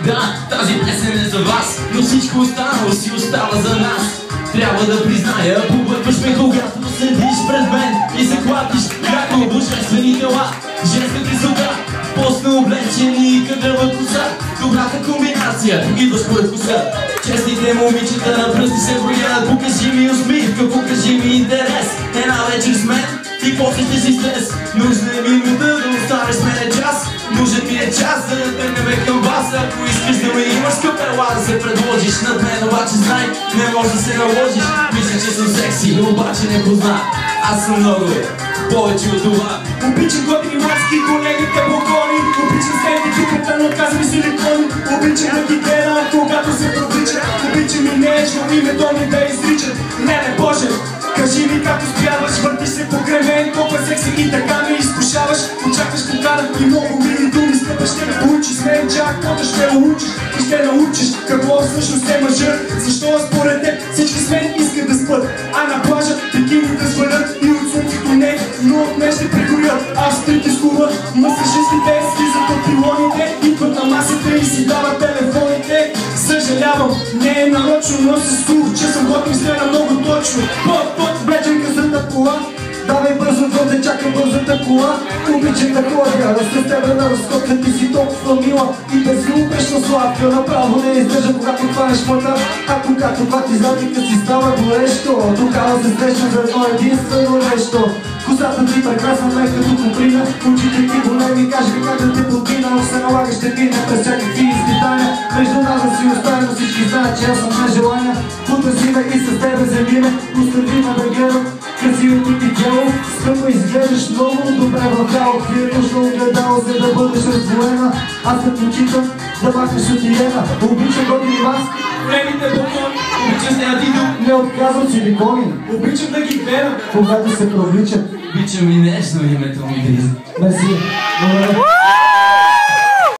Да, тази песен е за вас, но всичко останало си остава за нас. Трябва да призная, побъркваш ме, когато седиш пред мен и се клатиш някои божествени тела. Женска красота, постно облечени и кадрава коса. Добрата комбинация, идва според вкуса. Честните момичета на пръсти се броят. Покажи ми усмивка, покажи ми интерес. Една вечер с мен и после ще си стрес. Нужна е минута да останеш с мене час. Нужен ми е час да тръгнем към вас. Ако искаш да ме имаш, капела да се предложиш. Над мен обаче знай, не може да се наложиш. Мисля, че съм секси, но обаче не позна. Аз съм много повече от това. Обичам готини маски, големите балкони. Обичам средни чуката, но каза ми силикони. Обичам да ги гледам, когато се провлича. Обичам и нежно името ми да изричат. Леле Боже, кажи ми как успяваш. Въртиш се покрай мен, колко е секси и така ме изкушаваш. Очакваш покана и много мили думи. С теб ще ме получиш с мен, чак който ще научиш. И ще научиш какво всъщност е мъжът. Защо според теб всички с мен искат да спят. А на плажа бикините свалят и от слънцето не, но от мен ще пригорят. А в стрити скуба масажистите слизат от пилоните. Идват на масата и си дават телефоните. Съжалявам, не е нарочно, но се слух, че съм готов изгледа много точно. Път, влечем късата кола. Давай бързо, да чакам бързата кола. Обичам да ходя, да с тебе на разкока. Ти си толкова мила и безумешно сладка. Направо не издържа, когато хванеш моята. А когато пати задника си става горещо. Тогава се срещам за едно единствено нещо. Косата ти прекрасна, ме като куприна. Очите ти големи, кажи ми как да те подмина. Но се налагаш да мине през всякакви изпитания. Между нас да си оставим, всички знаят, че аз съм на желания. Потърси ме и с тебе вземи ме. Остави ме да гледам красивото ти тяло. Скъпо изглеждаш много добре в тяло. Ти е нужно огледало, за да бъдеш раздвоена. Аз те почитам да махнеш от Ирена. Обичам готини маски, големите балкони. Обичам снятито, не отказвам силикони. Обичам да ги гледам, когато се провличат. Обичам и нежно името ми. Мерси.